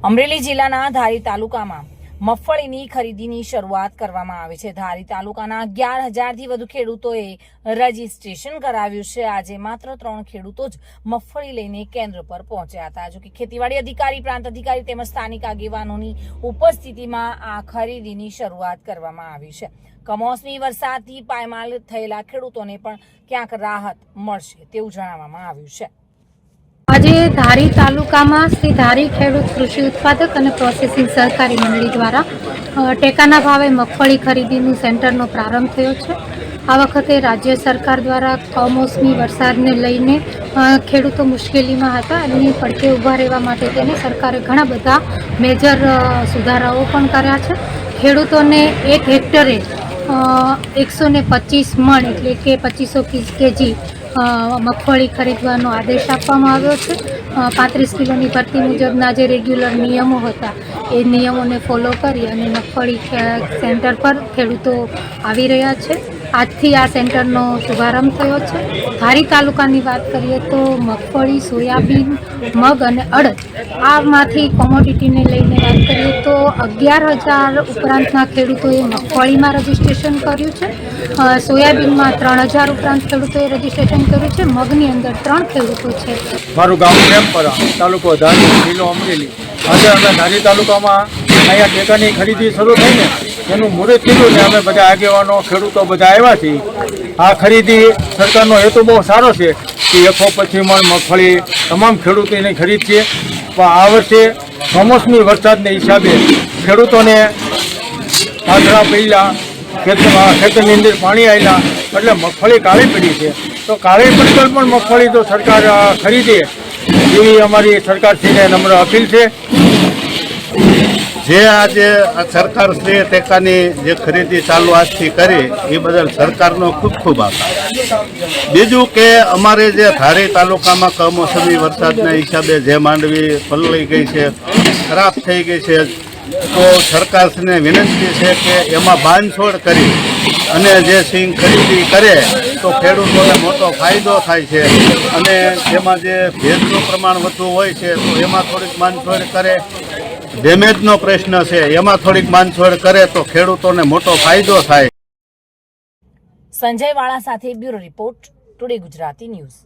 અમરેલી જિલ્લાના ધારી તાલુકામાં મગફળીની ખરીદીની શરૂઆત કરવામાં આવી છે। ધારી તાલુકાના 11,000થી વધુ ખેડૂતોએ રજીસ્ટ્રેશન કરાવ્યું છે। આજે માત્ર 3 ખેડૂતો જ મગફળી લઈને કેન્દ્ર પર પહોંચ્યા હતા। જો કે ખેતીવાડી અધિકારી, પ્રાંત અધિકારી તેમજ સ્થાનિક આગેવાનોની ઉપસ્થિતિમાં આ ખરીદીની શરૂઆત કરવામાં આવી છે। કમોસમી વરસાદથી પાયમાલ થયેલા ખેડૂતોને પણ ક્યાંક રાહત મળશે તેવું જણાવવામાં આવ્યું છે। આજે ધારી તાલુકામાં શ્રી ધારી ખેડૂત કૃષિ ઉત્પાદક અને પ્રોસેસિંગ સહકારી મંડળી દ્વારા ટેકાના ભાવે મગફળી ખરીદીનું સેન્ટરનો પ્રારંભ થયો છે। આ વખતે રાજ્ય સરકાર દ્વારા કમોસમી વરસાદને લઈને ખેડૂતો મુશ્કેલીમાં હતા અને પડકે ઊભા રહેવા માટે તેને સરકારે ઘણા બધા મેજર સુધારાઓ પણ કર્યા છે। ખેડૂતોને 1 હેક્ટરે 125 મણ એટલે કે 2500 કેજી મગફળી ખરીદવાનો આદેશ આપવામાં આવ્યો છે। 35 કિલોની ભરતી મુજબના જે રેગ્યુલર નિયમો હતા એ નિયમોને ફોલો કરી અને મગફળી સેન્ટર પર ખેડૂતો આવી રહ્યા છે। આજથી આ સેન્ટરનો શુભારંભ થયો છે। ધારી તાલુકાની વાત કરીએ તો મગફળી, સોયાબીન, મગ અને અડદ આમાંથી કોમોડિટીને લઈને વાત કરીએ તો 11,000 ઉપરાંતના ખેડૂતોએ મગફળીમાં રજીસ્ટ્રેશન કર્યું છે। સોયાબીનમાં 3,000 ઉપરાંત ખેડૂતોએ રજીસ્ટ્રેશન કર્યું છે। મગની અંદર 3 ખેડૂતો છે। મારું ગામ રેમપરા, તાલુકો ધારી, જિલ્લો અમરેલી। આજે અમે ધારી તાલુકામાં અહીંયા ટેકાની ખરીદી શરૂ થઈ ને એનું મુહૂર્ત કીધું ને અમે બધા આગેવાનો ખેડૂતો બધા આવ્યા છીએ। આ ખરીદી સરકારનો હેતુ બહુ સારો છે કે 125 મણ મગફળી તમામ ખેડૂતોની ખરીદ છે। પણ આ વર્ષે કમોસમી વરસાદને હિસાબે ખેડૂતોને પાથરા પડ્યા, ખેતરની અંદર પાણી આવ્યા એટલે મગફળી કાળી પડી છે। તો કાળી પડી પણ મગફળી તો સરકાર ખરીદે એવી અમારી સરકારશ્રીને નમ્ર અપીલ છે। જે આજે સરકારશ્રીએ ટેકાની જે ખરીદી ચાલુ આજથી કરી એ બદલ સરકારનો ખૂબ ખૂબ આભાર। બીજું કે અમારે જે ધારી તાલુકામાં કમોસમી વરસાદના હિસાબે જે માંડવી પલળી ગઈ છે, ખરાબ થઈ ગઈ છે, તો સરકારશ્રીને વિનંતી છે કે એમાં બાંધછોડ કરી અને જે સિંગ ખરીદી કરે તો ખેડૂતોને મોટો ફાયદો થાય છે। અને જેમાં જે ભેજનું પ્રમાણ વધુ હોય છે તો એમાં થોડીક બાંધછોડ કરે, ડેમેજનો પ્રશ્ન છે એમાં થોડીક બાંધછોડ કરે તો ખેડૂતોને મોટો ફાયદો થાય। સંજય વાળા સાથે bureau report, today Gujarati news.